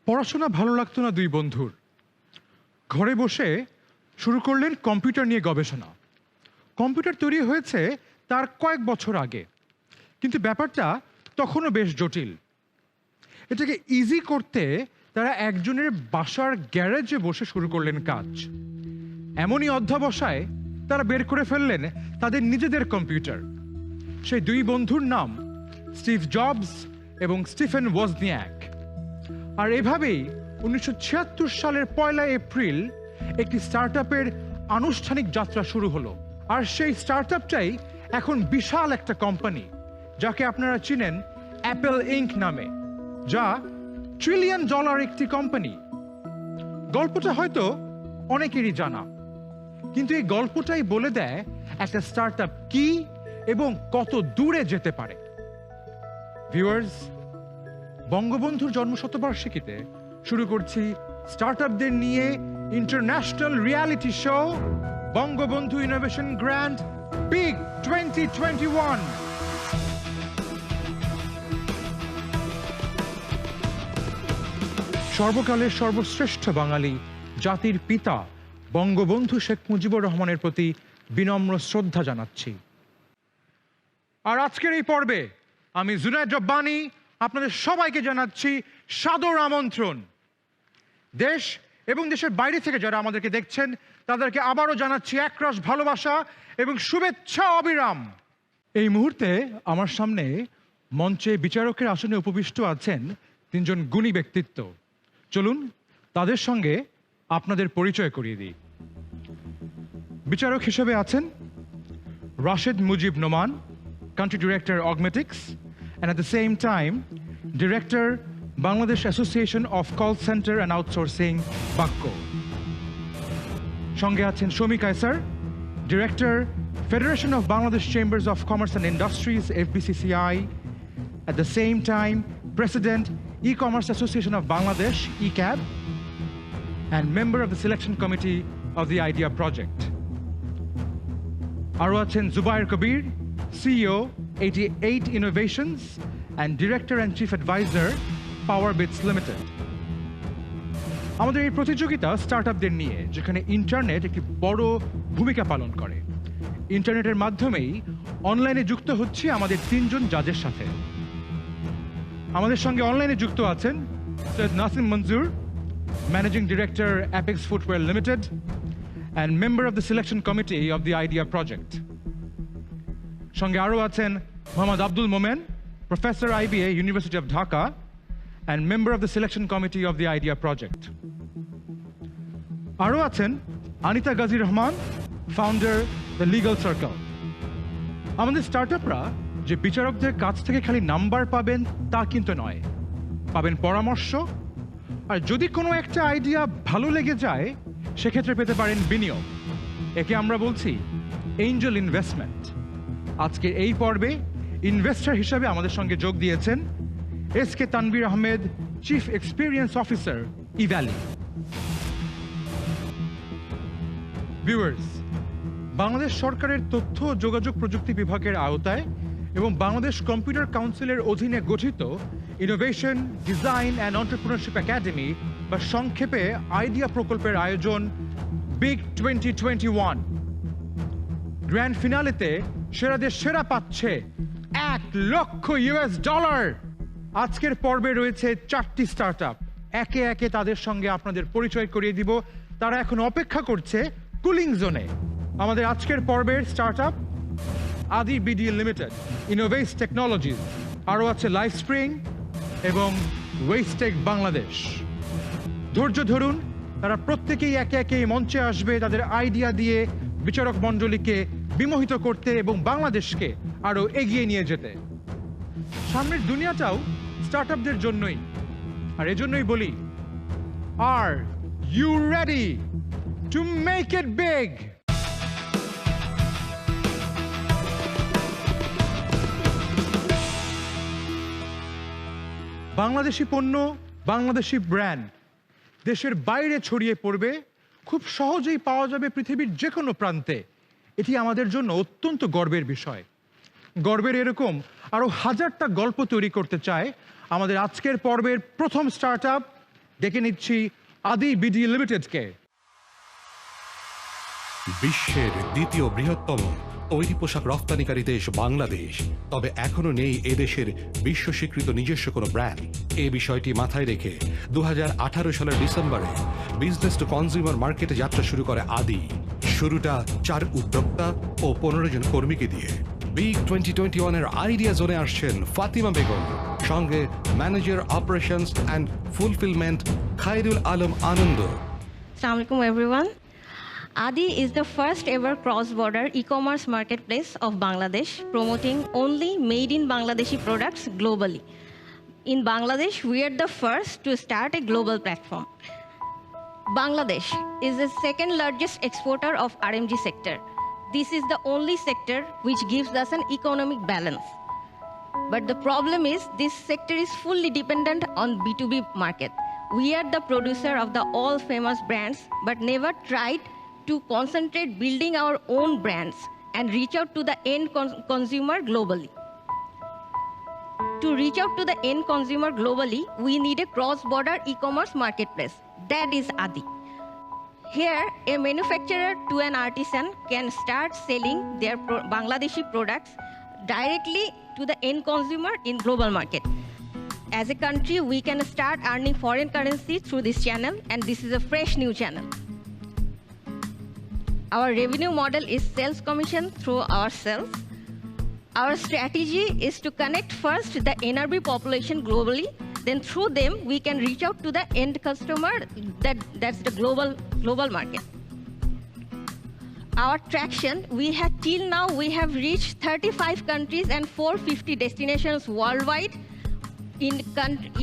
পড়াশোনা ভালো লাগতো না দুই বন্ধুর। ঘরে বসে শুরু করলেন কম্পিউটার নিয়ে গবেষণা। কম্পিউটার তৈরি হয়েছে তার কয়েক বছর আগে, কিন্তু ব্যাপারটা তখনও বেশ জটিল। এটাকে ইজি করতে তারা একজনের বাসার গ্যারেজে বসে শুরু করলেন কাজ। এমনই অধ্যবসায় তারা বের করে ফেললেন তাদের নিজেদের কম্পিউটার। সেই দুই বন্ধুর নাম স্টিভ জবস এবং স্টিফেন ওজনিয়াক। আর এভাবেই 1976 সালের 1 এপ্রিল একটি স্টার্টআপের আনুষ্ঠানিক যাত্রা শুরু হলো। আর সেই স্টার্টআপটাই এখন বিশাল একটা কোম্পানি, যাকে আপনারা চিনেন অ্যাপল ইনক নামে, যা $1 ট্রিলিয়ন একটি কোম্পানি। গল্পটা হয়তো অনেকেরই জানা, কিন্তু এই গল্পটাই বলে দেয় একটা স্টার্টআপ কি এবং কত দূরে যেতে পারে। ভিউয়ার্স, বঙ্গবন্ধুর জন্মশতবার্ষিকীতে শুরু করছি স্টার্টআপদের নিয়ে international reality show Bangabandhu innovation grand big 2021। সর্বকালের সর্বশ্রেষ্ঠ বাঙালি, জাতির পিতা বঙ্গবন্ধু শেখ মুজিবুর রহমানের প্রতি বিনম্র শ্রদ্ধা জানাচ্ছি। আর আজকের এই পর্বে আমি জুনায়েদ রব্বানী আপনাদের সবাইকে জানাচ্ছি সাদর আমন্ত্রণ। দেশ এবং দেশের বাইরে থেকে যারা আমাদেরকে দেখছেন তাদেরকে আবারও জানাচ্ছি একরাশ ভালোবাসা এবং শুভেচ্ছা অবিরাম। এই মুহূর্তে আমার সামনে মঞ্চে বিচারকের আসনে উপবিষ্ট আছেন 3 জন গুণী ব্যক্তিত্ব। চলুন তাদের সঙ্গে আপনাদের পরিচয় করিয়ে দিই। বিচারক হিসেবে আছেন Rashed Mujib Noman, Country Director Augmetics, and at the same time, Director, Bangladesh Association of Call Center and Outsourcing, BACCO. সঙ্গে আছেন শমী Kaiser, Director, Federation of Bangladesh Chambers of Commerce and Industries, FBCCI. At the same time, President, E-Commerce Association of Bangladesh, ECAB, and member of the Selection Committee of the IDEA Project. আরও আছেন জুবায়ের কবির, CEO, 88 Innovations, and Director and Chief Advisor, PowerBits Limited. আমাদের এই প্রতিযোগিতা স্টার্টআপদের নিয়ে, যেখানে internet একটি বড় ভূমিকা পালন করে। ইন্টারনেটের মাধ্যমেই অনলাইনে যুক্ত হচ্ছে আমাদের 3 জন জাজের সাথে। আমাদের সঙ্গে অনলাইনে যুক্ত আছেন সৈয়দ নাসিম মঞ্জুর, Managing Director, Apex Footwear Limited, and member of the Selection Committee of the IDEA Project. সঙ্গে আরও আছেন Mohammad Abdul Momen, Professor IBA, University of Dhaka, and member of the Selection Committee of the IDEA Project. আরও আছেন Anita Gazi Rahman, Founder, The Legal Circle. আমাদের স্টার্টআপরা যে বিচারকদের কাছ থেকে খালি নাম্বার পাবেন তা কিন্তু নয়, পাবেন পরামর্শ, আর যদি কোনো একটা আইডিয়া ভালো লেগে যায় সেক্ষেত্রে পেতে পারেন বিনিয়োগ। একে আমরা বলছি এঞ্জেল ইনভেস্টমেন্ট। আজকের এই পর্বে ইনভেস্টর হিসাবে আমাদের সঙ্গে যোগ দিয়েছেন SK Tanvir Ahmed, chief experience officer, Evaly. Viewers, Bangladesh সরকারের তথ্য ও যোগাযোগ প্রযুক্তি বিভাগের আওতায় এবং বাংলাদেশ কম্পিউটার কাউন্সিলের অধীনে গঠিত innovation, design and entrepreneurship academy বা সংক্ষেপে আইডিয়া প্রকল্পের আয়োজন বিগ 2021। গ্র্যান্ড ফিনালেতে সেরাদের সেরা পাচ্ছে $1 লক্ষ। আজকের পর্বে রয়েছে 4টি স্টার্টআপ। একে একে তাদের সঙ্গে আপনাদের পরিচয় করিয়ে দিব। তারা এখন অপেক্ষা করছে কুলিং জোনে। আমাদের আজকের পর্বের স্টার্টআপ আদি বিডি লিমিটেড, ইনোভেস টেকনোলজিস, আরও আছে লাইফ স্প্রিং এবং ওয়েস্টেক বাংলাদেশ। ধৈর্য ধরুন, তারা প্রত্যেকেই একে একে মঞ্চে আসবে তাদের আইডিয়া দিয়ে বিচারক মণ্ডলীকে বিমোহিত করতে এবং বাংলাদেশকে আরো এগিয়ে নিয়ে যেতে। সামনের দুনিয়াটাও স্টার্টআপদের জন্যই, আর এজন্যই বলি, are you ready to make it big? Bangladeshi পণ্য, বাংলাদেশি ব্র্যান্ড দেশের বাইরে ছড়িয়ে পড়বে, খুব সহজেই পাওয়া যাবে পৃথিবীর যে কোনো প্রান্তে। এটি আমাদের জন্য অত্যন্ত গর্বের বিষয়। গর্বের এরকম আরো হাজারটা গল্প তৈরি করতে চায় আমাদের আজকের পর্বের প্রথম স্টার্টআপ ডেকে নিচ্ছি আদি বিডি লিমিটেডকে। বিশ্বের দ্বিতীয় বৃহত্তম তৈরি পোশাক রপ্তানিকারী দেশ বাংলাদেশ, তবে এখনো নেই এদেশের বিশ্ব স্বীকৃত নিজস্ব কোনো ব্র্যান্ড। এই বিষয়টি মাথায় রেখে 2018 সালের ডিসেম্বরে বিজনেস টু কনজিউমার মার্কেটে যাত্রা শুরু করে আদি। শুরুটা 4 উদ্যোক্তা ও 15 জন কর্মীকে দিয়ে। বিগ 2021 এর আইডিয়া জোনে আসছেন ফাতিমা বেগম, সঙ্গে manager operations and fulfilment Khairul Alam Ananda. Assalamu alaikum everyone. Adi is the first ever cross-border e-commerce marketplace of Bangladesh, promoting only made in Bangladeshi products globally. In Bangladesh, we are the first to start a global platform. Bangladesh is the second largest exporter of RMG sector. This is the only sector which gives us an economic balance. But the problem is this sector is fully dependent on B2B market. We are the producer of the all famous brands, but never tried to concentrate building our own brands and reach out to the end consumer globally. To reach out to the end consumer globally, we need a cross-border e-commerce marketplace. That is Adi. Here, a manufacturer to an artisan can start selling their Bangladeshi products directly to the end consumer in global market. As a country, we can start earning foreign currency through this channel, and this is a fresh new channel. Our revenue model is sales commission through our sales. Our strategy is to connect first the NRB population globally, then through them we can reach out to the end customer, that's the global market. Our traction, till now we have reached 35 countries and 450 destinations worldwide.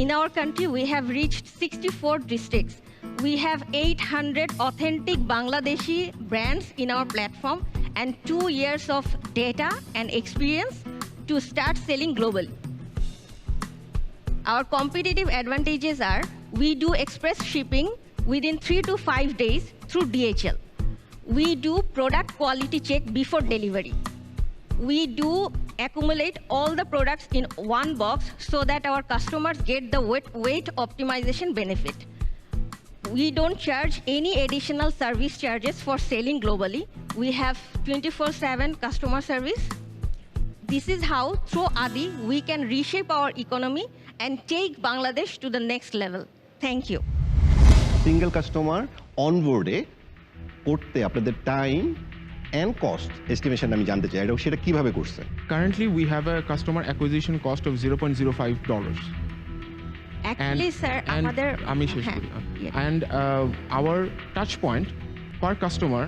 In our country, we have reached 64 districts. We have 800 authentic Bangladeshi brands in our platform and 2 years of data and experience to start selling globally. Our competitive advantages are we do express shipping within 3 to 5 days through DHL. We do product quality check before delivery. We do accumulate all the products in one box so that our customers get the weight optimization benefit. We don't charge any additional service charges for selling globally. We have 24/7 customer service. This is how, through Adi, we can reshape our economy and take Bangladesh to the next level. Thank you. Single customer অনবোর্ডে করতে আপনাদের time and cost estimation আমি জানতে চাই, এটা সেটা কিভাবে করছে? Currently, we have a customer acquisition cost of $0.05. Actually, sir, and our touch point per customer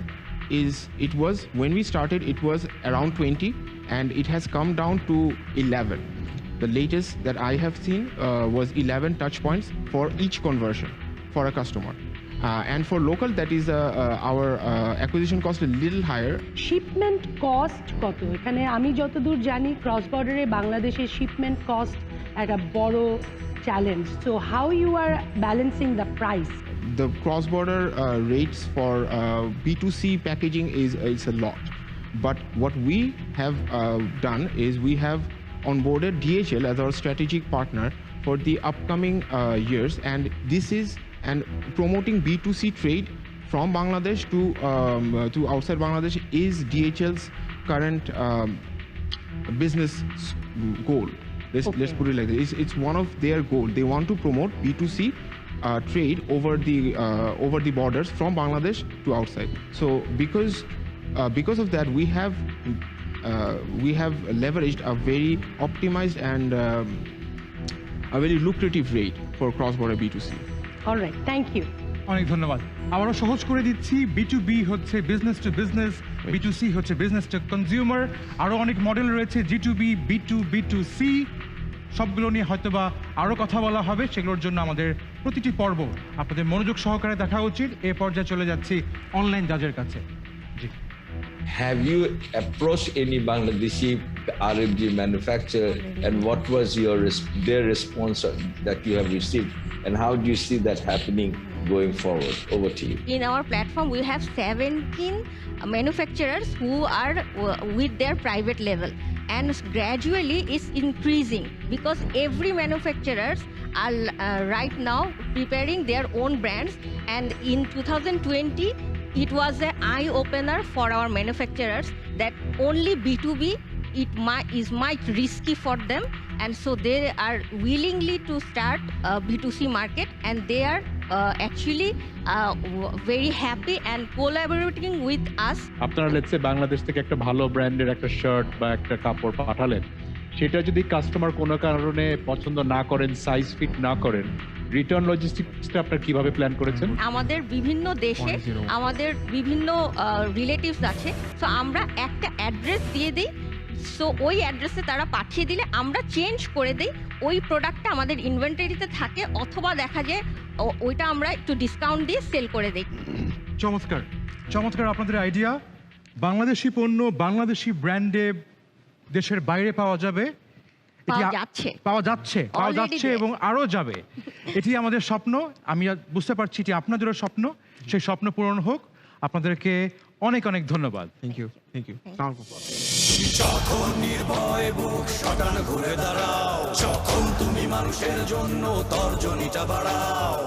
when we started, it was around 20, and it has come down to 11. The latest that I have seen was 11 touch points for each conversion for a customer. And for local, that is our acquisition cost a little higher. Shipment cost কত? এখানে আমি যতদূর জানি cross বর্ডারে বাংলাদেশের shipment cost একটা বড় challenge. So how you are balancing the price? The cross-border rates for B2C packaging is a lot. But what we have done is we have onboarded DHL as our strategic partner for the upcoming years, and this is promoting B2C trade from Bangladesh to outside Bangladesh is DHL's current business goal. Let's put it like this. It's one of their goals. They want to promote B2C trade over the borders from Bangladesh to outside. So because of that, we have leveraged a very optimized and a very lucrative rate for cross-border B2C. All right, thank you. অনেক ধন্যবাদ। আবারও সহজ করে দিচ্ছি, B2B হচ্ছে business to business, B2C হচ্ছে business to consumer. আরও অনেক মডেল রয়েছে G2B, B2, B2C, সবগুলো নিয়ে হয়তোবা আরও কথা বলা হবে। সেগুলোর জন্য আমাদের প্রতিটি পর্ব আপনাদের মনোযোগ সহকারে দেখা উচিত। এ পর্যায়ে চলে যাচ্ছি অনলাইন জাজের কাছে। জি, Have you approached any Bangladeshi RMG manufacturer, and what was their response that you have received, and how do you see that happening going forward? Over to you. In our platform, we have 17 manufacturers who are with their private level. and gradually it's increasing because every manufacturers are right now preparing their own brands, and in 2020 it was an eye opener for our manufacturers that only B2B might risky for them, and so they are willingly to start a B2C market, and they are actually very happy and collaborating with us. আপনারা let's say Bangladesh থেকে একটা ভালো ব্র্যান্ডের একটা shirt বা একটা কাপড় পাঠালেন, সেটা যদি কাস্টমার কোনো কারণে পছন্দ না করেন, সাইজ ফিট না করেন, রিটার্ন লজিস্টিক্সটা আপনারা কিভাবে প্ল্যান করেছেন? আমাদের বিভিন্ন দেশে আমাদের বিভিন্ন রিলেটিভস আছে, সো আমরা একটা অ্যাড্রেস দিয়ে দিই, সো ওই অ্যাড্রেসে তারা পাঠিয়ে দিলে আমরা চেঞ্জ করে দিই, ওই প্রোডাক্টটা আমাদের ইনভেন্টরিতে থাকে, অথবা দেখা যায় ওইটা আমরা একটু ডিসকাউন্ট দিয়ে সেল করে দিই। চমৎকার চমৎকার আপনাদের আইডিয়া। বাংলাদেশি পণ্য বাংলাদেশি ব্র্যান্ডে দেশের বাইরে পাওয়া যাবে, পাওয়া যাচ্ছে পাওয়া Already যাচ্ছে there. এবং আরও যাবে। এটি আমাদের স্বপ্ন, আমি বুঝতে পারছি এটি আপনাদেরও স্বপ্ন, সেই স্বপ্ন পূরণ হোক। আপনাদেরকে অনেক অনেক ধন্যবাদ। Thank you. যখন নির্ভয়ে বুক শটান ঘুরে দাঁড়াও, যখন তুমি মানুষের জন্য তর্জনীটা বাড়াও।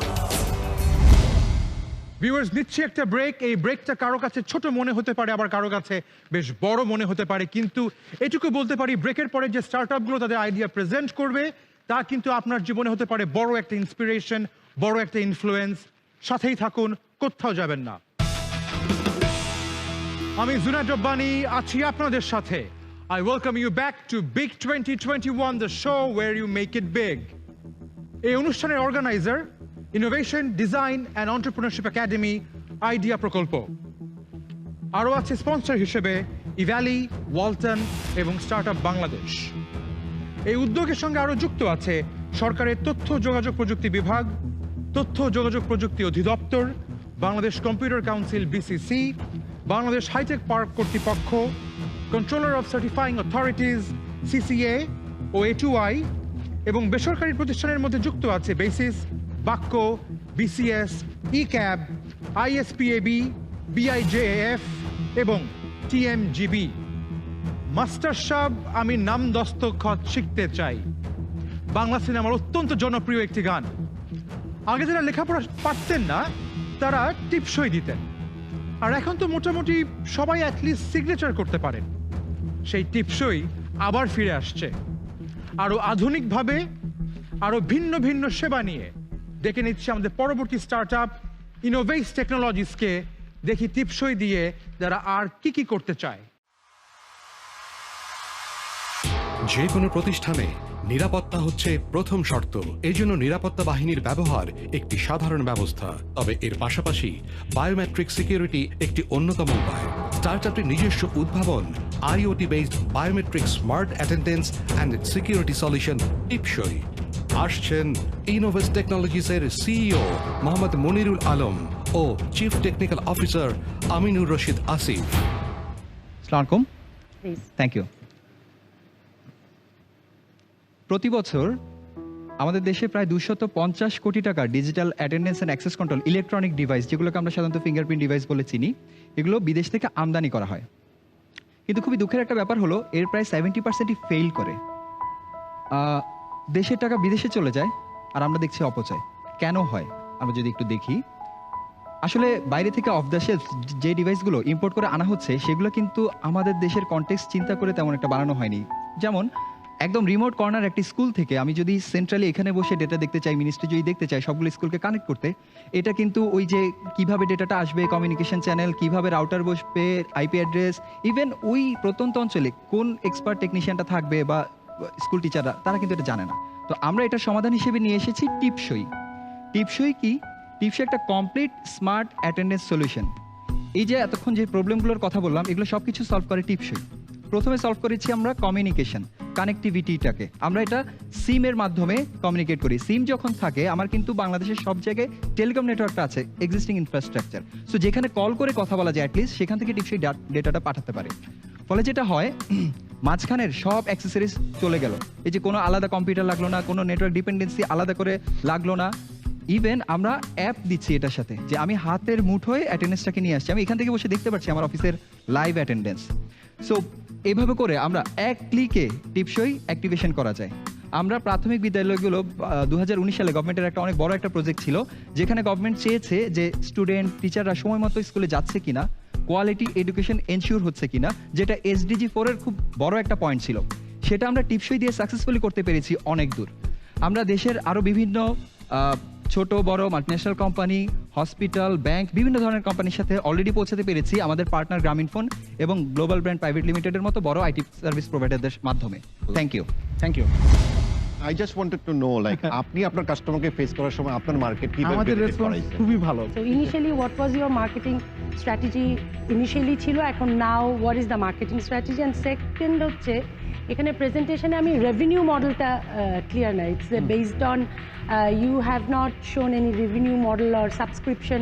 ভিউয়ার্স, নিচ্ছি একটা ব্রেক। এই ব্রেকটা কারো কাছে ছোট মনে হতে পারে, আবার কারো কাছে বেশ বড় মনে হতে পারে, কিন্তু এটুকু বলতে পারি ব্রেকের পরে যে স্টার্টআপগুলো তাদের আইডিয়া প্রেজেন্ট করবে তা কিন্তু আপনার জীবনে হতে পারে বড় একটা ইন্সপিরেশন, বড় একটা ইনফ্লুয়েন্স। সাথেই থাকুন, কোথাও যাবেন না। আমি জুনায়েদ রব্বানী আছি আপনাদের সাথে। I welcome you back to Big 2021, the show where you make it big. এই অনুষ্ঠানের organiser innovation, design and entrepreneurship academy idea প্রকল্প। আরও আছে স্পন্সর হিসেবে ইভ্যালি, ওয়ালটন এবং স্টার্টআপ বাংলাদেশ। এই উদ্যোগের সঙ্গে আরও যুক্ত আছে সরকারের তথ্য যোগাযোগ প্রযুক্তি বিভাগ, তথ্য যোগাযোগ প্রযুক্তি অধিদপ্তর, Bangladesh computer council BCC, Bangladesh high tech park কর্তৃপক্ষ, controller of certifying authorities CCA ও A2I, এবং বেসরকারি প্রতিষ্ঠানের মধ্যে যুক্ত আছে বেসিস, বাক্য, BCS, ECAB, ISPAB, BIJAF এবং TMGB। মাস্টার সাহেব, আমি নাম দস্তখত শিখতে চাই। বাংলা সিনেমার অত্যন্ত জনপ্রিয় একটি গান। আগে যারা লেখাপড়া পারতেন না তারা টিপসই দিতেন, আর এখন তো মোটামুটি সবাই অ্যাটলিস্ট সিগনেচার করতে পারেন। সেই টিপসই আবার ফিরে আসছে আরও আধুনিকভাবে, আরও ভিন্ন ভিন্ন সেবা নিয়ে। দেখে নিচ্ছে আমাদের পরবর্তী স্টার্টআপ ইনোভেস টেকনোলজিসকে, দেখি টিপসই দিয়ে যারা আর কি করতে চায়। যে কোনো প্রতিষ্ঠানে নিরাপত্তা হচ্ছে প্রথম শর্ত। এই জন্য নিরাপত্তা বাহিনীর ব্যবহার একটি সাধারণ ব্যবস্থা, তবে এর পাশাপাশি বায়োমেট্রিক সিকিউরিটি একটি অন্যতম উপায়। স্টার্টআপটির নিজস্ব উদ্ভাবন IoT based biometric smart attendance and security solution টিপসই। আসছেন ইনোভেস টেকনোলজিসের CEO মোহাম্মদ মনিরুল আলম ও chief technical officer Aminur Rashid Asif. আসসালামু আলাইকুম। Thank you. প্রতি বছর আমাদের দেশে প্রায় 250 কোটি টাকার digital attendance and access control electronic device, যেগুলোকে আমরা সাধারণত ফিঙ্গারপ্রিন্ট ডিভাইস বলে চিনি, এগুলো বিদেশ থেকে আমদানি করা হয়। কিন্তু খুবই দুঃখের একটা ব্যাপার হলো এর প্রায় 70%ই ফেল করে। দেশের টাকা বিদেশে চলে যায় আর আমরা দেখছি অপচয়। কেন হয় আমরা যদি একটু দেখি, আসলে বাইরে থেকে অফ দ্য শেলফ যে ডিভাইসগুলো ইম্পোর্ট করে আনা হচ্ছে সেগুলো কিন্তু আমাদের দেশের কনটেক্সট চিন্তা করে তেমন একটা বানানো হয়নি। যেমন একদম রিমোট কর্নার একটি স্কুল থেকে আমি যদি সেন্ট্রালি এখানে বসে ডেটা দেখতে চাই, মিনিস্ট্রি যদি দেখতে চাই সবগুলো স্কুলকে কানেক্ট করতে, এটা কিন্তু ওই যে কিভাবে ডেটাটা আসবে, কমিউনিকেশন চ্যানেল, কিভাবে রাউটার বসবে, IP অ্যাড্রেস, ইভেন ওই প্রত্যন্ত অঞ্চলে কোন এক্সপার্ট টেকনিশিয়ানটা থাকবে বা স্কুল টিচাররা, তারা কিন্তু এটা জানে না। তো আমরা এটার সমাধান হিসেবে নিয়ে এসেছি টিপসই। টিপসই কি? টিপসই একটা কমপ্লিট স্মার্ট অ্যাটেন্ডেন্স সলিউশন। এই যে এতক্ষণ যে প্রবলেমগুলোর কথা বললাম এগুলো সব কিছু সলভ করে টিপসই। প্রথমে সলভ করেছি আমরা কমিউনিকেশন, কানেক্টিভিটিটাকে। আমরা এটা সিমের মাধ্যমে কমিউনিকেট করি। সিম যখন থাকে, আমার কিন্তু বাংলাদেশের সব জায়গায় টেলিকম নেটওয়ার্কটা আছে, এক্সিস্টিং ইনফ্রাস্ট্রাকচার। সো যেখানে কল করে কথা বলা যায় অ্যাটলিস্ট সেখান থেকে টিপসই ডেটাটা পাঠাতে পারে। ফলে যেটা হয়, মাঝখানের সব অ্যাক্সেসরিজ চলে গেল। এই যে কোনো আলাদা কম্পিউটার লাগলো না, কোনো নেটওয়ার্ক ডিপেন্ডেন্সি আলাদা করে লাগলো না। ইভেন আমরা অ্যাপ দিচ্ছি এটার সাথে, যে আমি হাতের মুঠোয় অ্যাটেন্ডেন্সটাকে নিয়ে আসছি, আমি এখান থেকে বসে দেখতে পাচ্ছি আমার অফিসের লাইভ অ্যাটেন্ডেন্স। সো এইভাবে করে আমরা এক ক্লিকে টিপসই অ্যাক্টিভেশন করা যায়। আমরা প্রাথমিক বিদ্যালয়গুলো 2019 সালে গভর্নমেন্টের একটা অনেক বড় একটা প্রজেক্ট ছিল, যেখানে গভর্নমেন্ট চেয়েছে যে স্টুডেন্ট টিচাররা সময় মতো স্কুলে যাচ্ছে কিনা, কোয়ালিটি এডুকেশন এনশিওর হচ্ছে কিনা, যেটা SDG 4 এর খুব বড় একটা পয়েন্ট ছিল। সেটা আমরা টিপসই দিয়ে সাকসেসফুলি করতে পেরেছি অনেক দূর। আমরা দেশের আরও বিভিন্ন ছোট বড় মাল্টিন্যাশনাল কোম্পানি, হসপিটাল, ব্যাংক, বিভিন্ন ধরনের কোম্পানির সাথে অলরেডি পৌঁছাতে পেরেছি আমাদের পার্টনার গ্রামীণফোন এবং গ্লোবাল ব্র্যান্ড প্রাইভেট লিমিটেডের মতো বড় আইটি সার্ভিস প্রোভাইডারদের মাধ্যমে। Thank you. I just wanted to know like আপনি আপনার কাস্টমারকে ফেস করার সময় আপনার মার্কেট কিভাবে আমাদের penetrate রেসপন্স করাইছেন? খুবই ভালো। So initially, what was your marketing strategy? Initially ছিল, এখন now what is the marketing strategy? And second হচ্ছে এখানে প্রেজেন্টেশনে আমি রেভিনিউ মডেলটা ক্লিয়ার না, it's based on you have not shown any revenue model or subscription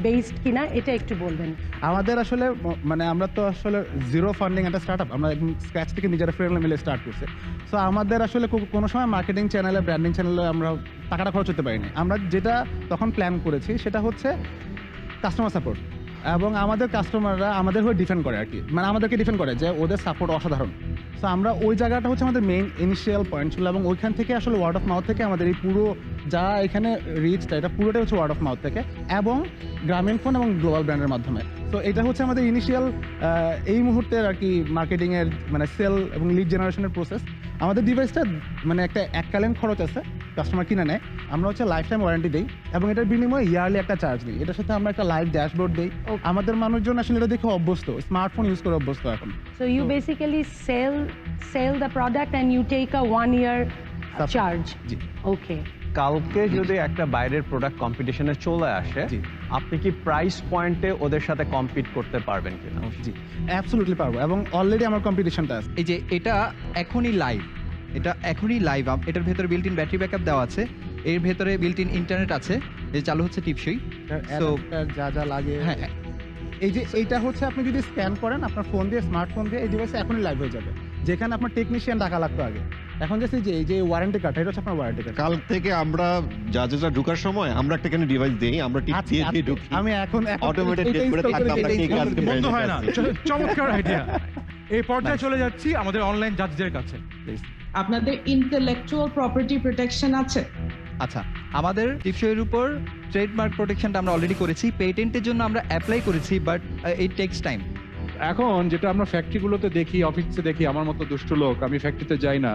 based কিনা, এটা একটু বলবেন। আমাদের আসলে মানে আমরা তো আসলে জিরো ফান্ডিং একটা স্টার্টআপ, আমরা একদম স্ক্র্যাচ থেকে নিজেরা ফ্রেন্ড মিলে স্টার্ট করছি। সো আমাদের আসলে কোনো সময় মার্কেটিং চ্যানেলে, ব্র্যান্ডিং চ্যানেলে আমরা টাকাটা খরচ করতে পারিনি। আমরা যেটা তখন প্ল্যান করেছি সেটা হচ্ছে কাস্টমার সাপোর্ট, এবং আমাদের কাস্টমাররা আমাদের হয়ে ডিফেন্ড করে আর কি, মানে আমাদেরকে ডিফেন্ড করে যে ওদের সাপোর্ট অসাধারণ। সো আমরা ওই জায়গাটা হচ্ছে আমাদের মেইন ইনিশিয়াল পয়েন্ট ছিল, এবং ওইখান থেকে আসলে ওয়ার্ড অফ মাউথ থেকে আমাদের এই পুরো যা এখানে রিচটা, এটা পুরোটাই হচ্ছে ওয়ার্ড অফ মাউথ থেকে এবং গ্রামীণফোন এবং গ্লোবাল ব্র্যান্ডের মাধ্যমে। তো এটা হচ্ছে আমাদের ইনিশিয়াল এই মুহূর্তের আর কি মার্কেটিংয়ের মানে সেল এবং লিড জেনারেশনের প্রসেস। আমাদের ডিভাইসটা মানে একটা এককালীন খরচ আছে, কাস্টমার কিনে নেয়, আমরা হচ্ছে লাইফ টাইম ওয়ারেন্টি দিই এবং এটার বিনিময়ে ইয়ারলি একটা চার্জ দিই। এটার সাথে আমরা একটা লাইভ ড্যাশবোর্ড দিই। আমাদের মানুষজন আসলে এটা দেখে অভ্যস্ত, স্মার্টফোন ইউজ করে অভ্যস্ত এখন। So you basically sell the product and you take a 1 year charge. G. Okay. কালকে যদি একটা বাইরের প্রোডাক্ট কম্পিটিশনে চলে আসে, আপনি কি প্রাইস পয়েন্টে ওদের সাথে কম্পিট করতে পারবেন কিনা? জি, অ্যাবসলিউটলি পারবো, এবং অলরেডি আমার কম্পিটিশনটা আছে। এই যে এটা এখনই লাইভ, এটার ভেতরে বিল্ট ইন ব্যাটারি ব্যাকআপ দেওয়া আছে, এর ভেতরে বিল্ট ইন ইন্টারনেট আছে, যে চালু হচ্ছে টিপসই। সো যা যা লাগে, হ্যাঁ, এই যে এইটা হচ্ছে আপনি যদি স্ক্যান করেন আপনার ফোন দিয়ে, স্মার্টফোন দিয়ে, এই ডিভাইসে এখনই লাইভ হয়ে যাবে। যেখানে আপনার টেকনিশিয়ান টাকা লাগতো আগে, এখন যে এই যে ওয়ারেন্টি কার্ড, এটা হচ্ছে আপনার ওয়ারেন্টি কার্ড। কাল থেকে আমরা যা ঢোকার সময় আমরা একটা কেন ডিভাইস দেই, আমরা টিপ দিয়ে দিয়ে ঢুকি। আমি এখন অটোমেটেড চেক করে থাকলে আমরা কে কাজকে বন্ধ হয় না। চমৎকার আইডিয়া। এই পর্যায়ে চলে যাচ্ছি আমাদের অনলাইন জাজদের কাছে। আপনাদের ইন্টেলেকচুয়াল প্রপার্টি প্রোটেকশন আছে? আচ্ছা, আমাদের টিপসইয়ের উপর ট্রেডমার্ক প্রোটেকশনটা আমরা অলরেডি করেছি, পেটেন্টের জন্য আমরা অ্যাপ্লাই করেছি, বাট ইট টেকস টাইম। এখন যেটা আমরা ফ্যাক্টরিগুলোতে দেখি, অফিসে দেখি, আমার মতো দুষ্ট লোক, আমি ফ্যাক্টরিতে যাই না,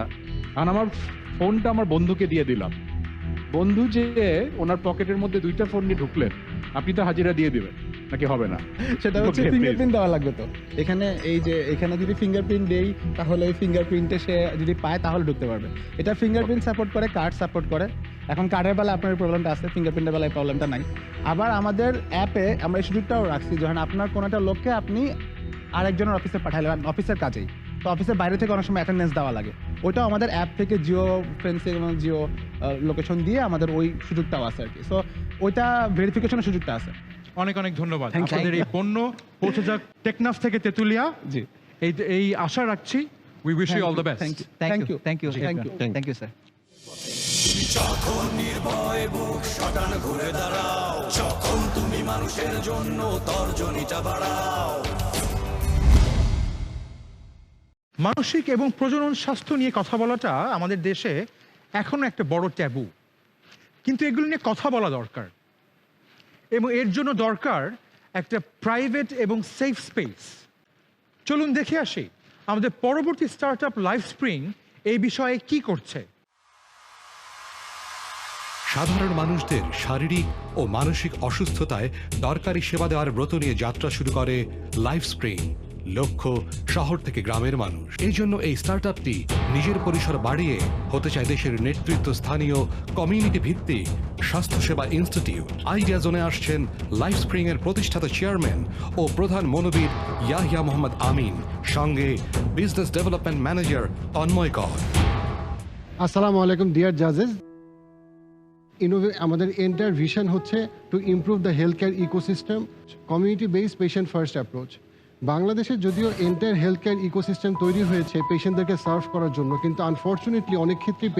কারণ আমার ফোনটা আমার বন্ধুকে দিয়ে দিলাম। বন্ধু যে ওনার পকেটের মধ্যে 2টা ফোন নিয়ে ঢুকলেন, আপনি তো হাজিরা দিয়ে দিবেন নাকি হবে না? সেটা হচ্ছে ফিঙ্গারপ্রিন্ট দেওয়া লাগবে। তো এখানে এই যে এখানে যদি ফিঙ্গারপ্রিন্ট দেই, তাহলে ওই ফিঙ্গারপ্রিন্টে সে যদি পায় তাহলে ঢুকতে পারবে। এটা ফিঙ্গারপ্রিন্ট সাপোর্ট করে, কার্ড সাপোর্ট করে। এখন কার্ডের বেলা আপনার প্রবলেমটা আছে, ফিঙ্গারপ্রিন্টের বেলায় প্রবলেমটা নাই। আবার আমাদের অ্যাপে আমরা এই সুযোগটাও রাখছি, যখন আপনার কোনো একটা লোককে আপনি আরেকজনের অফিসে পাঠালেন অফিসের কাজেই, তো অফিসের বাইরে থেকে অনেক সময় অ্যাটেন্ডেন্স দেওয়া লাগে, ওইটাও আমাদের অ্যাপ থেকে জিও ফেন্সিং এবং জিও লোকেশন দিয়ে আমাদের ওই সুযোগটাও আছে আর কি। সো ওইটা ভেরিফিকেশনের সুযোগটা আছে। অনেক অনেক ধন্যবাদ। আমাদের এই পণ্য পৌঁছে যাক টেকনাফ থেকে তেতুলিয়া। জি, এই আশা রাখছি। We wish you all the best. Thank you sir. যখন নির্ভয় বুক শটান ঘুরে দাঁড়াও, যখন তুমি মানুষের জন্য তর্জনীটা বাড়াও। মানসিক এবং প্রজনন স্বাস্থ্য নিয়ে কথা বলাটা আমাদের দেশে এখনো একটা বড় ট্যাবু, কিন্তু এগুলো নিয়ে কথা বলা দরকার, এবং এর জন্য দরকার একটা প্রাইভেট এবং সেফ স্পেস। চলুন দেখে আসি আমাদের পরবর্তী স্টার্টআপ লাইফস্প্রিং এই বিষয়ে কি করছে। সাধারণ মানুষদের শারীরিক ও মানসিক অসুস্থতায় দরকারি সেবা দেওয়ার ব্রত নিয়ে যাত্রা শুরু করে লাইফস্প্রিং। লক্ষ্য শহর থেকে গ্রামের মানুষ। এই জন্য এই স্টার্টআপটি নিজের পরিসর বাড়িয়ে হতে চায় দেশের নেতৃত্ব স্থানীয় কমিউনিটি ভিত্তিক স্বাস্থ্যসেবা ইনস্টিটিউট। আইডিয়া জোনে আসছেন লাইফস্প্রিং এর প্রতিষ্ঠাতা চেয়ারম্যান ও প্রধান মনোবিদ ইয়াহিয়া মোহাম্মদ আমিন, সঙ্গে বিজনেস ডেভেলপমেন্ট ম্যানেজার তন্ময় কর। আসসালামু আলাইকুম ডিয়ার জাজেস। আমাদের এন্টায়ার ভিশন হচ্ছে to improve the health care ecosystem, community based patient first approach. বাংলাদেশে যদিও এন্টায়ার হেলথ কেয়ার ইকোসিস্টেম তৈরি হয়েছে পেশেন্টদেরকে সার্ভ করার জন্য, কিন্তু আনফর্চুনেটলি অনেক ক্ষেত্রেই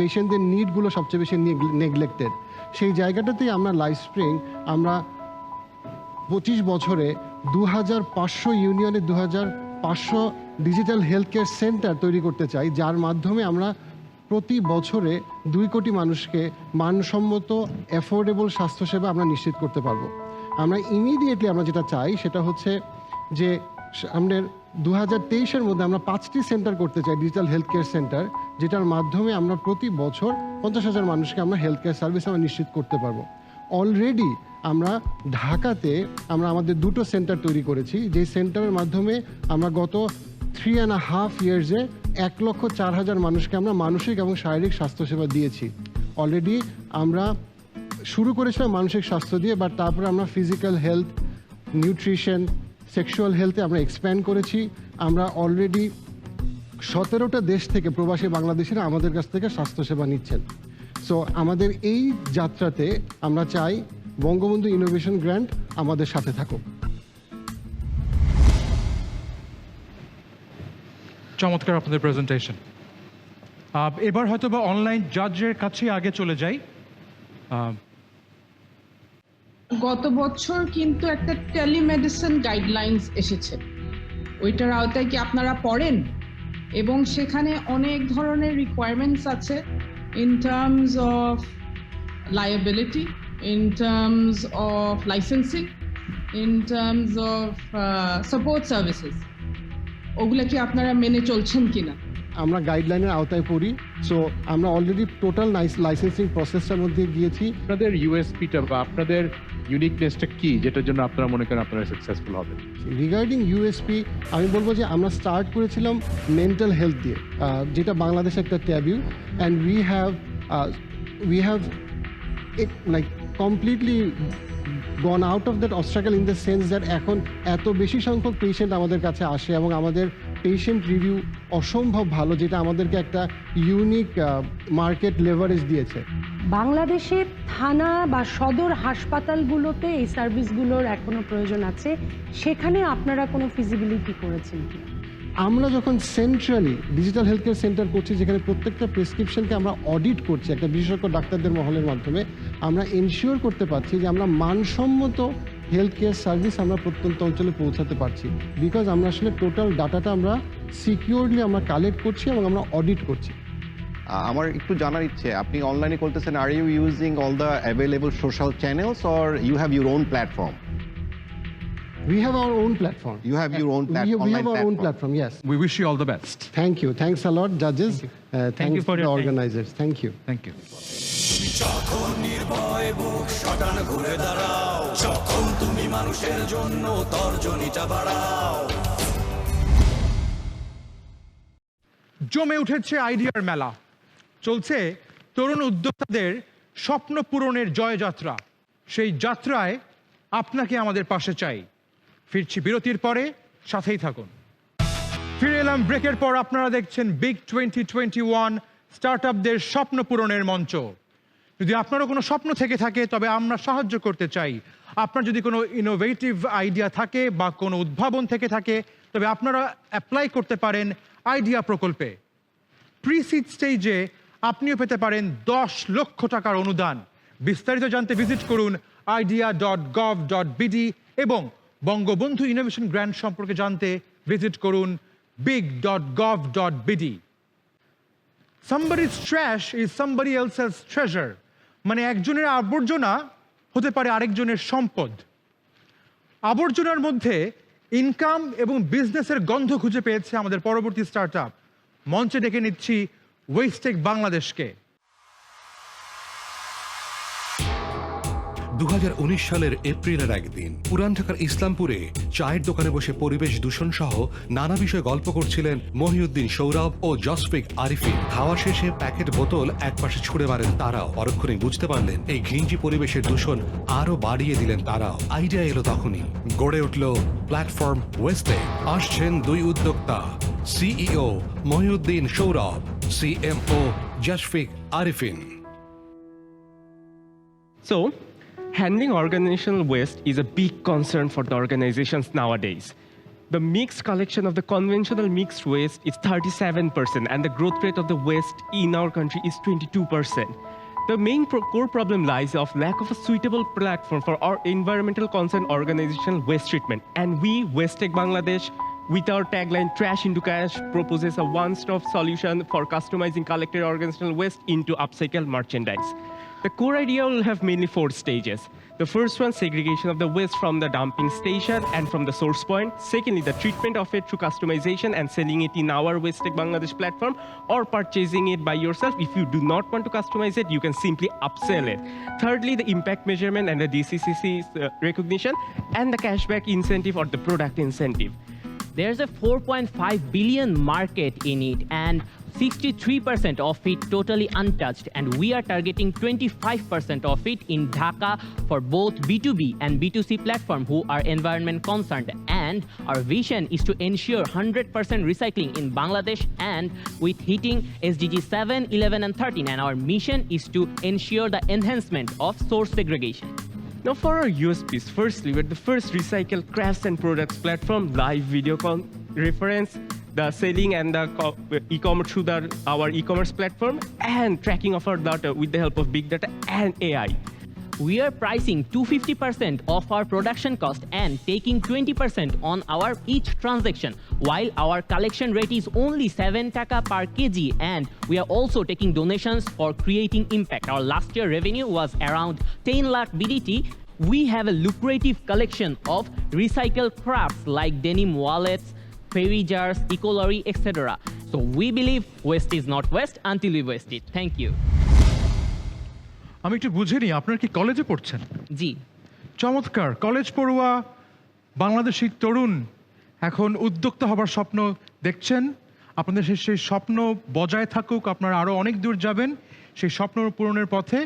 পেশেন্টদের নিডগুলো সবচেয়ে বেশি নেগলেক্টেড। সেই জায়গাটাতেই আমরা লাইফস্প্রিং আমরা 25 বছরে 2500 ইউনিয়নে 500 ডিজিটাল হেলথ কেয়ার সেন্টার তৈরি করতে চাই, যার মাধ্যমে আমরা প্রতি বছরে 2 কোটি মানুষকে মানসম্মত অ্যাফোর্ডেবল স্বাস্থ্যসেবা আমরা নিশ্চিত করতে পারবো। আমরা ইমিডিয়েটলি আমরা যেটা চাই সেটা হচ্ছে যে আমাদের 2023-এর মধ্যে আমরা 5টি সেন্টার করতে চাই, ডিজিটাল হেলথ কেয়ার সেন্টার, যেটার মাধ্যমে আমরা প্রতি বছর 50,000 মানুষকে আমরা হেলথ কেয়ার সার্ভিস আমরা নিশ্চিত করতে পারবো। অলরেডি আমরা ঢাকাতে আমরা আমাদের 2টো সেন্টার তৈরি করেছি, যেই সেন্টারের মাধ্যমে আমরা গত 3.5 ইয়ার্সে 1,04,000 মানুষকে আমরা মানসিক এবং শারীরিক স্বাস্থ্যসেবা দিয়েছি। অলরেডি আমরা শুরু করেছিলাম মানসিক স্বাস্থ্য দিয়ে, বাট তারপরে আমরা ফিজিক্যাল হেলথ, নিউট্রিশন, সেক্সুয়াল হেলথে আমরা এক্সপ্যান্ড করেছি। আমরা অলরেডি 17টা দেশ থেকে প্রবাসী বাংলাদেশিরা আমাদের কাছ থেকে স্বাস্থ্যসেবা নিচ্ছেন। সো আমাদের এই যাত্রাতে আমরা চাই বঙ্গবন্ধু ইনোভেশন গ্র্যান্ট আমাদের সাথে থাকুক। চমৎকার আপনাদের প্রেজেন্টেশন। এবার হয়তো বা অনলাইন জাজের কাছে আগে চলে যাই। গত বছর কিন্তু একটা টেলিমেডিসিন গাইডলাইন্স এসেছে, ওইটার আওতায় কি আপনারা পড়েন? এবং সেখানে অনেক ধরনের রিকোয়ারমেন্টস আছে in terms of liability, in terms of licensing, in terms of support services. ওগুলা কি আপনারা মেনে চলছেন কিনা? আমরা গাইডলাইনের আওতায় পড়ি, সো আমরা অলরেডি টোটাল লাইসেন্সিং প্রসেসটার মধ্যে গিয়েছি। আপনাদের ইউএসপিটা বা আপনাদের ইউনিকনেসটা কি, যেটার জন্য আপনারা মনে করেন আপনারা সাকসেসফুল হবেন? রিগার্ডিং ইউএসপি আমি বলবো যে আমরা স্টার্ট করেছিলাম মেন্টাল হেলথ দিয়ে, যেটা বাংলাদেশে একটা taboo, and we have like completely gone out of that obstacle in the sense that এখন এত বেশি সংখ্যক পেশেন্ট আমাদের কাছে আসে এবং আমাদের পেশেন্ট রিভিউ অসম্ভব ভালো, যেটা আমাদেরকে একটা ইউনিক মার্কেট লেভারেজ দিয়েছে। বাংলাদেশের থানা বা সদর হাসপাতালগুলোতে এই সার্ভিসগুলোর এখনো প্রয়োজন আছে, সেখানে আপনারা কোনো ফিজিবিলিটি করেছেন কি? আমরা যখন centrally digital health care centre করছি, যেখানে প্রত্যেকটা প্রেসক্রিপশনকে আমরা অডিট করছি একটা বিশেষজ্ঞ ডাক্তারদের মহলের মাধ্যমে, আমরা এনশিওর করতে পারছি যে আমরা মানসম্মত হেলথ কেয়ার সার্ভিস আমরা প্রত্যন্ত অঞ্চলে পৌঁছাতে পারছি, বিকজ আমরা আসলে টোটাল ডাটাটা আমরা সিকিউরলি আমরা কালেক্ট করছি এবং আমরা অডিট করছি। আমার একটু জানার ইচ্ছে, আপনি অনলাইনে করতেছেন, are you using all the available social channels or you have your own platform? We have our own platform. You have your own We have our own platform, yes. We wish you all the best. Thank you. Thanks a lot, judges. Thanks you for to the your time. organizers. Thank you. Thank you. যখন নির্ভয় বুক শটান ঘুরে দাঁড়াও, যখন তুমি মানুষের জন্য তর্জনীটা বাড়াও। জমে উঠেছে আইডিয়ার মেলা, চলছে তরুণ উদ্যোক্তাদের স্বপ্ন পূরণের জয়যাত্রা। সেই যাত্রায় আপনাকে আমাদের পাশে চাই। ফিরছি বিরতির পরে, সাথেই থাকুন। ফিরে এলাম ব্রেকের পর। আপনারা দেখছেন বিগ 2021 স্টার্টআপদের স্বপ্ন পূরণের মঞ্চ। যদি আপনারও কোনো স্বপ্ন থেকে থাকে তবে আমরা সাহায্য করতে চাই। আপনার যদি কোনো ইনোভেটিভ আইডিয়া থাকে বা কোনো উদ্ভাবন থেকে থাকে তবে আপনারা অ্যাপ্লাই করতে পারেন আইডিয়া প্রকল্পে। প্রি-সিড স্টেজে আপনিও পেতে পারেন 10 লক্ষ টাকার অনুদান। বিস্তারিত জানতে ভিজিট করুন idea.gov.bd এবং বঙ্গবন্ধু ইনোভেশন গ্র্যান্ট সম্পর্কে জানতে ভিজিট করুন big.gov.bd। Somebody's trash is somebody else's treasure, মানে একজনের আবর্জনা হতে পারে আরেকজনের সম্পদ। আবর্জনার মধ্যে ইনকাম এবং বিজনেসের গন্ধ খুঁজে পেয়েছে আমাদের পরবর্তী স্টার্টআপ। মঞ্চে ডেকে নিচ্ছি ওয়েস্টেক বাংলাদেশকে। 2019 সালের এপ্রিলের একদিন পুরান ঢাকার ইসলামপুরে চায়ের দোকানে বসে পরিবেশ দূষণ সহ নানা বিষয়ে গল্প করছিলেন মহিউদ্দিন সৌরভ ও জসফিক আরিফিন। খাওয়া শেষে প্যাকেট বোতল একপাশে ছুড়ে মারেন তারাও। পরক্ষণে বুঝতে পারলেন এই ঘিঞ্জি পরিবেশের দূষণ আরো বাড়িয়ে দিলেন তারাও। আইডিয়া এলো তখনই, গড়ে উঠল প্ল্যাটফর্ম ওয়েস্টেক। আসছেন 2 উদ্যোক্তা, CEO Mohiuddin Sourav, CMO Jasfiq Arifin. So, handling organizational waste is a big concern for the organizations nowadays. The mixed collection of the conventional mixed waste is 37%, and the growth rate of the waste in our country is 22%. The main core problem lies of lack of a suitable platform for our environmental concern organizational waste treatment. And we, Westtech Bangladesh, with our tagline Trash into Cash proposes a one-stop solution for customizing collected organizational waste into upcycled merchandise. The core idea will have mainly 4 stages. The first one, segregation of the waste from the dumping station and from the source point. Secondly, the treatment of it through customization and selling it in our Wastetech Bangladesh platform or purchasing it by yourself. If you do not want to customize it, you can simply upsell it. Thirdly, the impact measurement and the DCCC recognition and the cashback incentive or the product incentive. There's a 4.5 billion market in it and 63% of it totally untouched, and we are targeting 25% of it in Dhaka for both B2B and B2C platform who are environment concerned. And our vision is to ensure 100% recycling in Bangladesh and with hitting SDG 7, 11 and 13, and our mission is to ensure the enhancement of source segregation. Now for our USPs, firstly, we're the first recycled crafts and products platform, live video reference, the selling and the e-commerce through our e-commerce platform, and tracking of our data with the help of big data and AI. We are pricing 250% of our production cost and taking 20% on our each transaction, while our collection rate is only 7 taka per kg, and we are also taking donations for creating impact. Our last year revenue was around 10 lakh BDT. We have a lucrative collection of recycled crafts like denim wallets, fairy jars, ecolorry, etc. So we believe waste is not waste until we waste it. Thank you. আমি একটু বুঝে নিই, আপনারা কি কলেজে পড়ছেন? জি। চমৎকার। College পড়ুয়া বাংলাদেশি তরুণ এখন উদ্যোক্তা হবার স্বপ্ন দেখছেন। আপনাদের সেই স্বপ্ন বজায় থাকুক, আপনারা আরও অনেক দূর যাবেন। সেই স্বপ্ন পূরণের পথে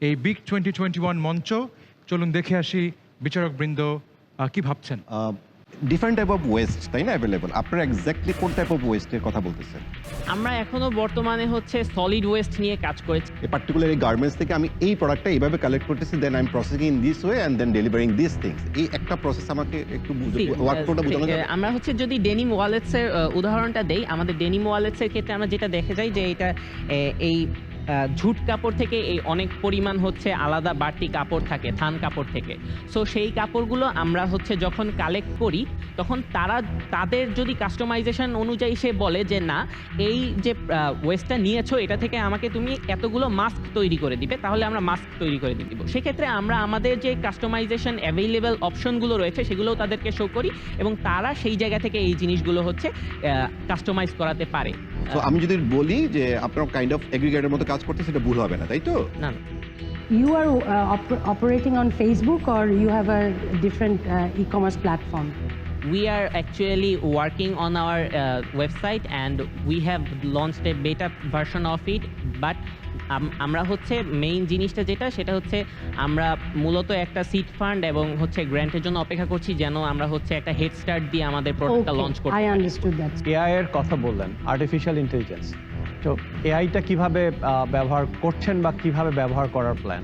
এই বিগ 2021 মঞ্চ। চলুন দেখে আসি বিচারকবৃন্দ কি ভাবছেন। ডিফারেন্ট টাইপ অফ ওয়েস্ট, তাই না, অ্যাভেলেবল? আপনারা এক্স্যাক্টলি কোন টাইপ অফ ওয়েস্টের কথা বলতেছেন? আমরা এখনো বর্তমানে হচ্ছে সলিড ওয়েস্ট নিয়ে কাজ করেছি। এই পার্টিকুলার এই গার্মেন্টস থেকে আমি এই প্রোডাক্টটা এইভাবে কালেক্ট করতেছি, then I am processing in this way and then delivering this things. এই একটা প্রসেস আমাকে একটু ওয়ার্কফ্লোটা বোঝানো যাবে? আমরা হচ্ছে যদি ডেনিম ওয়ালেটসের উদাহরণটা দেই, আমাদের ডেনিম ওয়ালেটসের ক্ষেত্রে আমরা যেটা দেখে যাই যে এটা এই ঝুট কাপড় থেকে এই অনেক পরিমাণ হচ্ছে আলাদা বাড়তি কাপড় থাকে থান কাপড় থেকে। সো সেই কাপড়গুলো আমরা হচ্ছে যখন কালেক্ট করি তখন তাদের যদি কাস্টমাইজেশন অনুযায়ী সে বলে যে না এই যে ওয়েস্টটা নিয়েছো এটা থেকে আমাকে তুমি এতগুলো মাস্ক তৈরি করে দিবে, তাহলে আমরা মাস্ক তৈরি করে দিব। সেক্ষেত্রে আমরা আমাদের যে কাস্টমাইজেশন অ্যাভেলেবল অপশনগুলো রয়েছে সেগুলোও তাদেরকে শো করি এবং তারা সেই জায়গা থেকে এই জিনিসগুলো হচ্ছে কাস্টমাইজ করাতে পারে। তো আমি যদি বলি যে আপনারা কাইন্ড অফ এগ্রিগেটরের মতো কাজ করতে, সেটা ভুল হবে না, তাই তো? না। You are operating on Facebook or you have a different e-commerce platform? We are actually working on our website and we have launched a beta version of it, but আমরা হচ্ছে মেইন জিনিসটা যেটা সেটা হচ্ছে আমরা মূলত একটা সিড ফান্ড এবং হচ্ছে গ্র্যান্টের জন্য অপেক্ষা করছি যেন আমরা হচ্ছে একটা হেড স্টার্ট দিয়ে আমাদের প্রোডাক্টটা লঞ্চ করতে পারি। I understood that. এআই এর কথা বললেন, আর্টিফিশিয়াল ইন্টেলিজেন্স। তো এআইটা কিভাবে ব্যবহার করছেন বা কিভাবে ব্যবহার করার প্ল্যান?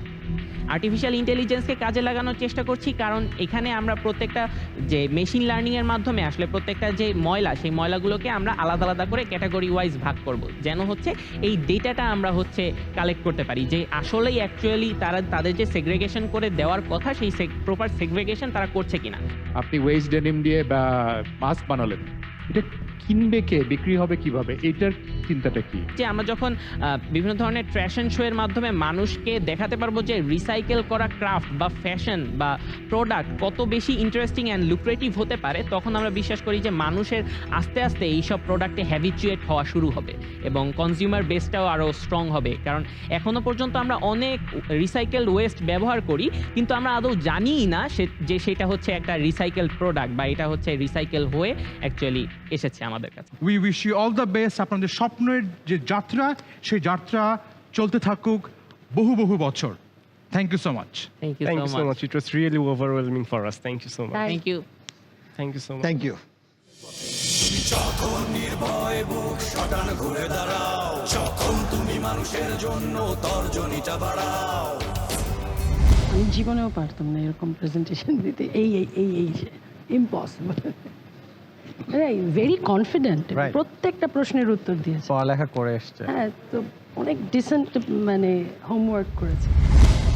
আর্টিফিশিয়াল ইন্টেলিজেন্সকে কাজে লাগানোর চেষ্টা করছি, কারণ এখানে আমরা প্রত্যেকটা যে মেশিন লার্নিংয়ের মাধ্যমে আসলে প্রত্যেকটা যে ময়লা সেই ময়লাগুলোকে আমরা আলাদা আলাদা করে ক্যাটাগরি ওয়াইজ ভাগ করব, যেন হচ্ছে এই ডেটাটা আমরা হচ্ছে কালেক্ট করতে পারি যে আসলেই অ্যাকচুয়ালি তাদের যে সেগ্রেগেশন করে দেওয়ার কথা সেই প্রপার সেগ্রেগেশন তারা করছে কিনা। আপনি ওয়েস্ট ডেনিম দিয়ে বা মাস্ক বানালেন, এটা কিনবে কে, বিক্রি হবে কিভাবে, এটার চিন্তাটা কি? যে আমরা যখন বিভিন্ন ধরনের ফ্যাশন শো এর মাধ্যমে মানুষকে দেখাতে পারবো যে রিসাইকেল করা ক্রাফট বা ফ্যাশন বা প্রোডাক্ট কত বেশি ইন্টারেস্টিং অ্যান্ড লুক্রেটিভ হতে পারে, তখন আমরা বিশ্বাস করি যে মানুষের আস্তে আস্তে এইসব প্রোডাক্টে হ্যাবিচুয়েট হওয়া শুরু হবে এবং কনজিউমার বেসটাও আরও স্ট্রং হবে। কারণ এখনো পর্যন্ত আমরা অনেক রিসাইকেল ওয়েস্ট ব্যবহার করি কিন্তু আমরা আদৌ জানিই না যে সেটা হচ্ছে একটা রিসাইকেল প্রোডাক্ট বা এটা হচ্ছে রিসাইকেল হয়ে অ্যাকচুয়ালি এসেছে আমাদের কাছে। We wish you all the best. আপনাদের স্বপ্নের যে যাত্রা সেই যাত্রা চলতে থাকুক বহু বহু বছর। Thank you so much. Thank you so much. It was really overwhelming for us. Thank you so much. Thank you. Thank you so much. Thank you. যখন নির্ভয় বুক শটান ঘুরে দাঁড়াও, যখন তুমি মানুষের জন্য তর্জনীটা বাড়াও। আমি জীবনেও পারতাম না এরকম প্রেজেন্টেশন দিতে, এই ইম্পসিবল। ভেরি কনফিডেন্ট, প্রত্যেকটা প্রশ্নের উত্তর দিয়েছে, পড়ালেখা করে এসছে। হ্যাঁ, তো অনেক ডিসেন্ট মানে হোমওয়ার্ক করেছে।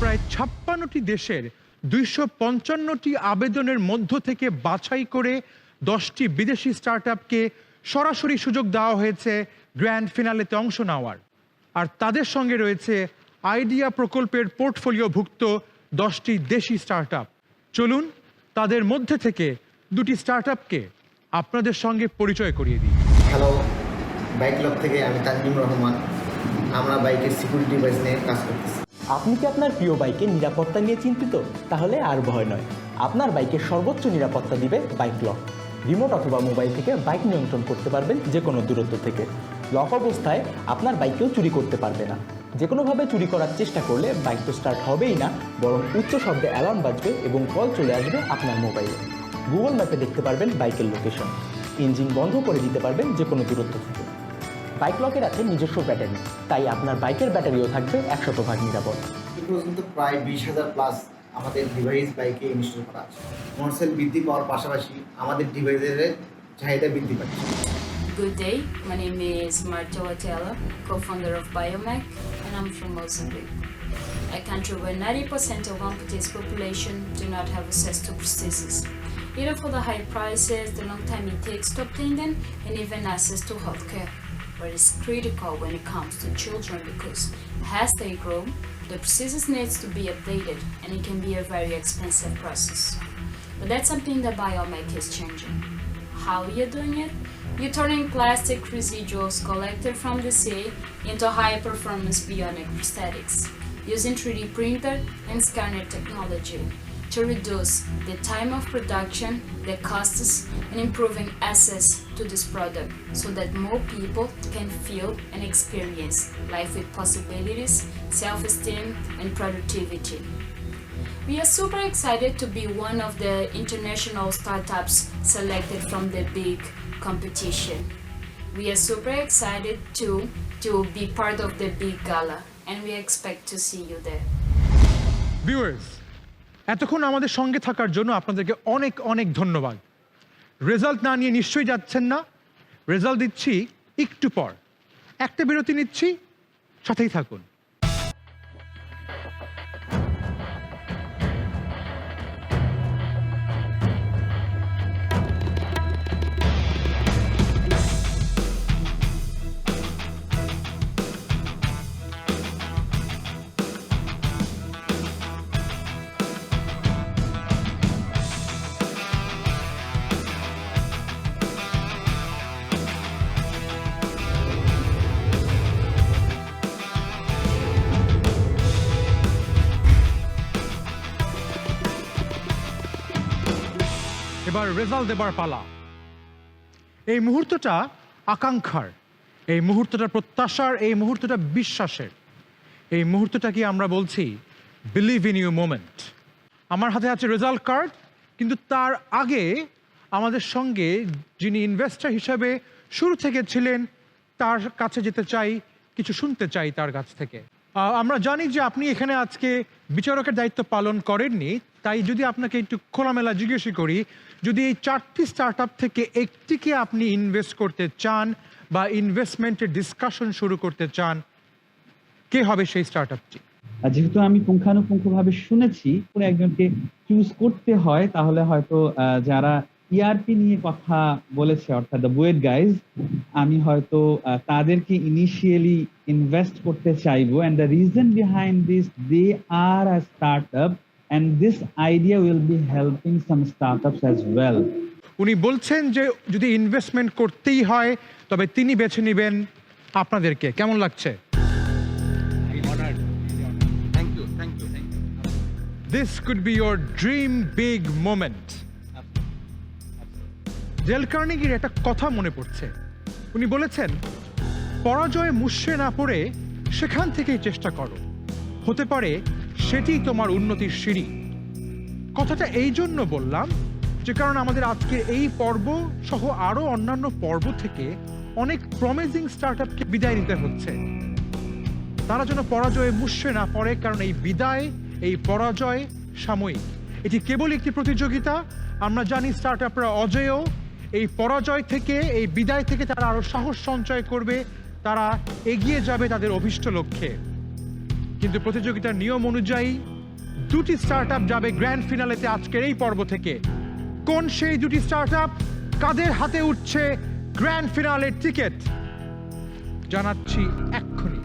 প্রায় 56টি দেশের 255টি আবেদনের মধ্য থেকে বাছাই করে 10টি বিদেশি স্টার্টআপকে সরাসরি সুযোগ দেওয়া হয়েছে গ্র্যান্ড ফিনালেতে অংশ নেওয়ার, আর তাদের সঙ্গে রয়েছে আইডিয়া প্রকল্পের পোর্টফোলিওভুক্ত 10টি দেশি স্টার্টআপ। চলুন তাদের মধ্যে থেকে 2টি স্টার্টআপকে আপনাদের সঙ্গে পরিচয় করিয়ে দিই। হ্যালো, বাইক ক্লাব থেকে আমি তানজিম রহমান। আমরা বাইকের সিকিউরিটি ডিভাইস নিয়ে কাজ করতেছি। আপনি কি আপনার প্রিয় বাইকের নিরাপত্তা নিয়ে চিন্তিত? তাহলে আর ভয় নয়, আপনার বাইকের সর্বোচ্চ নিরাপত্তা দিবে বাইক লক। রিমোট অথবা মোবাইল থেকে বাইক নিয়ন্ত্রণ করতে পারবেন যে কোনো দূরত্ব থেকে। লক অবস্থায় আপনার বাইকেও চুরি করতে পারবে না। যে কোনোভাবে চুরি করার চেষ্টা করলে বাইক তো স্টার্ট হবেই না, বরং উচ্চ শব্দে অ্যালার্ম বাজবে এবং কল চলে আসবে আপনার মোবাইলে। গুগল ম্যাপে দেখতে পারবেন বাইকের লোকেশন। ইঞ্জিন বন্ধ করে দিতে পারবেন যে কোনো দূরত্ব থেকে। বাইক লকের আছে নিজস্ব ব্যাটারি, তাই আপনার বাইকের ব্যাটারিও থাকবে 100% নিরাপদ। এই পর্যন্ত প্রায় 20,000 প্লাস আমাদের ডিভাইস বাইকে ইনস্টল করা আছে। কমার্শিয়াল বৃদ্ধি পাওয়ার পাশাপাশি আমাদের ডিভাইসের চাহিদা বৃদ্ধি পাচ্ছে। Good day, my name is Marta Watela, co-founder of Biomech, and I'm from Mozambique, a country where 90% of Ampute's population do not have access to prosthesis, either for the high prices, the long time it takes to obtain them, and even access to healthcare, where it's critical when it comes to children because as they grow, the prosthesis needs to be updated, and it can be a very expensive process. But that's something that Biomech is changing. How are you doing it? You're turning plastic residuals collected from the sea into high-performance bionic prosthetics using 3D printer and scanner technology to reduce the time of production, the costs, and improving access to this product so that more people can feel and experience life with possibilities, self-esteem, and productivity. We are super excited to be one of the international startups selected from the big competition. We are super excited to be part of the big gala, and we expect to see you there. Viewers, এতক্ষণ আমাদের সঙ্গে থাকার জন্য আপনাদেরকে অনেক অনেক ধন্যবাদ। Result না নিয়ে নিশ্চয়ই যাচ্ছেন না, রেজাল্ট দিচ্ছি একটু পর। একটা বিরতি নিচ্ছি, সাথেই থাকুন। এবার রেজাল্ট দেবার পালা। এই মুহূর্তটা আকাঙ্ক্ষার, এই মুহূর্তটা প্রত্যাশার, এই মুহূর্তটা বিশ্বাসের, এই মুহূর্তটাকে আমরা বলছি বিলিভ ইন ইউ মোমেন্ট। আমার হাতে আছে রেজাল্ট কার্ড, কিন্তু তার আগে আমাদের সঙ্গে যিনি ইনভেস্টর হিসাবে শুরু থেকে ছিলেন তার কাছে যেতে চাই, কিছু শুনতে চাই তার কাছ থেকে। আমরা জানি যে আপনি এখানে আজকে বিচারকের দায়িত্ব পালন করেননি, তাই যদি আপনাকে একটু খোলামেলা জিজ্ঞেস করি, যদি এই 4টি স্টার্টআপ থেকে একটিকে আপনি ইনভেস্ট করতে চান বা ইনভেস্টমেন্টের ডিসকাশন শুরু করতে চান, কে হবে সেই স্টার্টআপটি? যেহেতু আমি পুঙ্খানুপুঙ্খভাবে শুনেছি কোনো একজনকে চুজ করতে হয়, তাহলে হয়তো যারা ইআরপি নিয়ে কথা বলেছে অর্থাৎ দ্য বুয়েট গাইজ, আমি হয়তো তাদেরকে ইনিশিয়ালি ইনভেস্ট করতে চাইবো। And the reason behind this, they are a startup and this idea will be helping some startups as well. উনি বলছেন যে যদি ইনভেস্টমেন্ট করতেই হয় তবে তিনি বেছে নেবেন আপনাদেরকে। কেমন লাগছে? This could be your dream big moment. Dale কার্নেগির একটা কথা মনে পড়ছে। উনি বলেছেন, পরাজয়ে মুষড়ে না পড়ে সেখান থেকেই চেষ্টা করো, হতে পারে সেটি তোমার উন্নতির সিঁড়ি। কথাটা এই জন্য বললাম যে কারণ আমাদের আজকে এই পর্ব সহ আরো অন্যান্য পর্ব থেকে অনেক প্রমিজিং স্টার্টআপকে বিদায় নিতে হচ্ছে। তারা যেন পরাজয়ে মুষড়ে না পড়ে, কারণ এই বিদায়, এই পরাজয় সাময়িক। এটি কেবল একটি প্রতিযোগিতা। আমরা জানি স্টার্টআপরা অজেয়। এই পরাজয় থেকে, এই বিদায় থেকে তারা আরো সাহস সঞ্চয় করবে, তারা এগিয়ে যাবে তাদের অভীষ্ট লক্ষ্যে। কিন্তু প্রতিযোগিতার নিয়ম অনুযায়ী 2টি স্টার্টআপ যাবে গ্র্যান্ড ফিনালেতে আজকের এই পর্ব থেকে। কোন সেই 2টি স্টার্টআপ? কাদের হাতে উঠছে গ্র্যান্ড ফিনালের টিকিট জানাচ্ছি এক্ষুনি।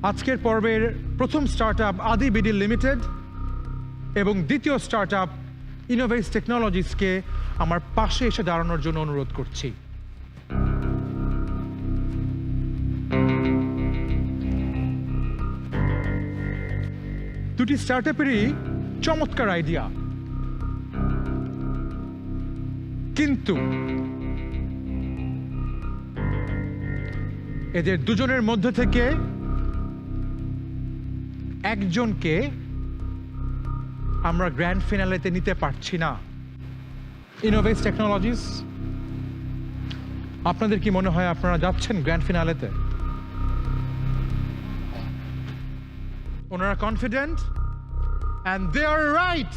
আজকের পর্বের প্রথম স্টার্টআপ আদি বিডি লিমিটেড এবং দ্বিতীয় স্টার্টআপ ইনোভেস টেকনোলজিসকে আমার পাশে এসে দাঁড়ানোর জন্য অনুরোধ করছি। দুটি স্টার্টআপেরই চমৎকার আইডিয়া, কিন্তু এদের দুজনের মধ্যে থেকে একজনকে আমরা গ্র্যান্ড ফিনালেতে নিতে পারছি না। ইনোভেস টেকনোলজিস, আপনাদের কি মনে হয় আপনারা যাচ্ছেন গ্র্যান্ড ফিনালেতে? ওনারা confident and they are right.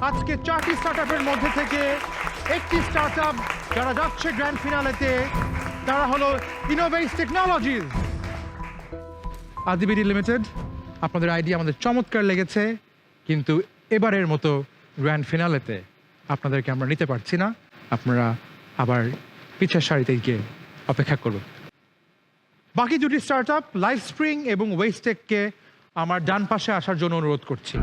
আজকে 4টি স্টার্টআপের মধ্যে থেকে একটি স্টার্টআপ যারা যাচ্ছে গ্র্যান্ড ফিনালেতে, তারা হলো ইনোভেস টেকনোলজিস। আদি বিডি লিমিটেড, আপনাদের আইডিয়া আমাদের চমৎকার লেগেছে, কিন্তু এবারের মতো গ্র্যান্ড ফিনালেতে আপনাদেরকে আমরা নিতে পারছি না। আপনারা আবার পিছের সারিতে গিয়ে অপেক্ষা করুন। বাকি দুটি স্টার্টআপ লাইফস্প্রিং এবং ওয়েস্টেককে আমার ডান পাশে আসার জন্য অনুরোধ করছি।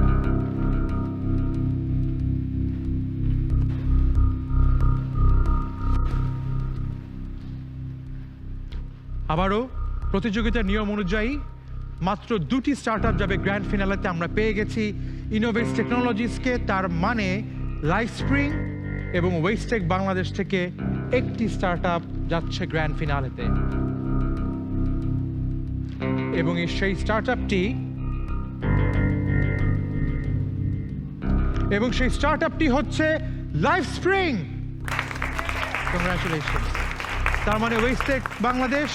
আবারও প্রতিযোগিতার নিয়ম অনুযায়ী মাত্র দুটি স্টার্টআপ যাবে গ্র্যান্ড ফিনালেতে। আমরা পেয়ে গেছি ইনোভেস টেকনোলজিসকে, তার মানে লাইফস্প্রিং এবং ওয়েস্টেক বাংলাদেশ থেকে একটি স্টার্টআপ যাচ্ছে গ্র্যান্ড ফিনালেতে, এবং সেই স্টার্টআপটি হচ্ছে লাইফস্প্রিং। কংগ্রাচুলেশন। তার মানে ওয়েস্টেক বাংলাদেশ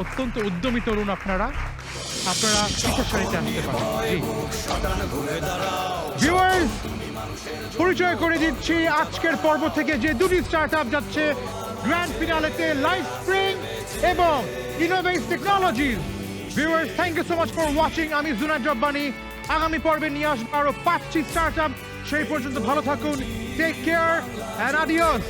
অত্যন্ত উদ্যমী তরুণ, আপনারা পিছের সারিতে আসতে পারেন। ভিউয়ার্স, পরিচয় করে দিচ্ছি আজকের পর্ব থেকে যে দুটি স্টার্টআপ যাচ্ছে গ্র্যান্ড ফিনালেতে, লাইফস্প্রিং এবং Innovace technologies. Viewers, thank you so much for watching. আমি জুনায়েদ রব্বানী। আগামী পর্বে নিয়ে আসবো আরো 5টি স্টার্টআপ। সেই পর্যন্ত ভালো থাকুন। Take care and adios.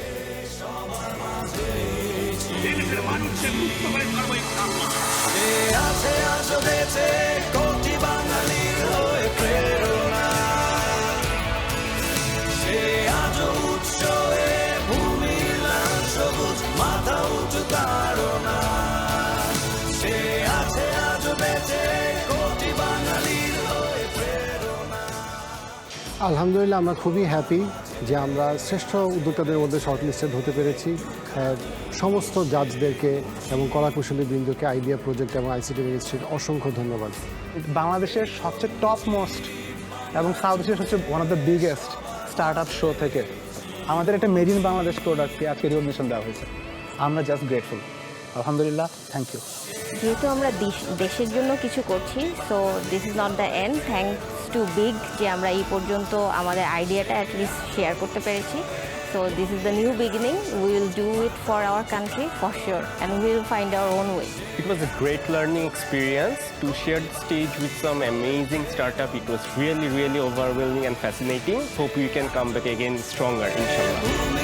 আছে আজও বেঁচে কোটি বাঙালির হয়ে প্রেরণা, সে আজও উৎসবে ভূমির লাল সবুজ মাথা উঁচু তাড়না, সে আছে আজও বেঁচে কোটি বাঙালির হয়ে প্রেরণা। আলহামদুলিল্লাহ, আমরা খুবই হ্যাপি যে আমরা শ্রেষ্ঠ উদ্যোক্তাদের মধ্যে শর্টলিস্টেড হতে পেরেছি। সমস্ত জাজদেরকে এবং কলাকুশলী বৃন্দকে আইডিয়া প্রজেক্ট এবং আইসিটি মিনিস্ট্রির অসংখ্য ধন্যবাদ। বাংলাদেশের সবচেয়ে টপ মোস্ট এবং সাউথ এশিয়ার সবচেয়ে one of the biggest startup show থেকে আমাদের একটা মেড ইন বাংলাদেশ প্রোডাক্টকে আজকে রিকগনিশন দেওয়া হয়েছে। আমরা জাস্ট গ্রেটফুল। আলহামদুলিল্লাহ, থ্যাংক ইউ। যেহেতু আমরা দেশের জন্য কিছু করছি, so this is not the end. Thanks to big যে আমরা এই পর্যন্ত আমাদের আইডিয়াটা অ্যাটলিস্ট শেয়ার করতে পেরেছি। So this is the new beginning. We will do it for our country for sure, and we will find our own way. It was a great learning experience to share the stage with some amazing startup. It was really, really overwhelming and fascinating. Hope we can come back again stronger, inshallah.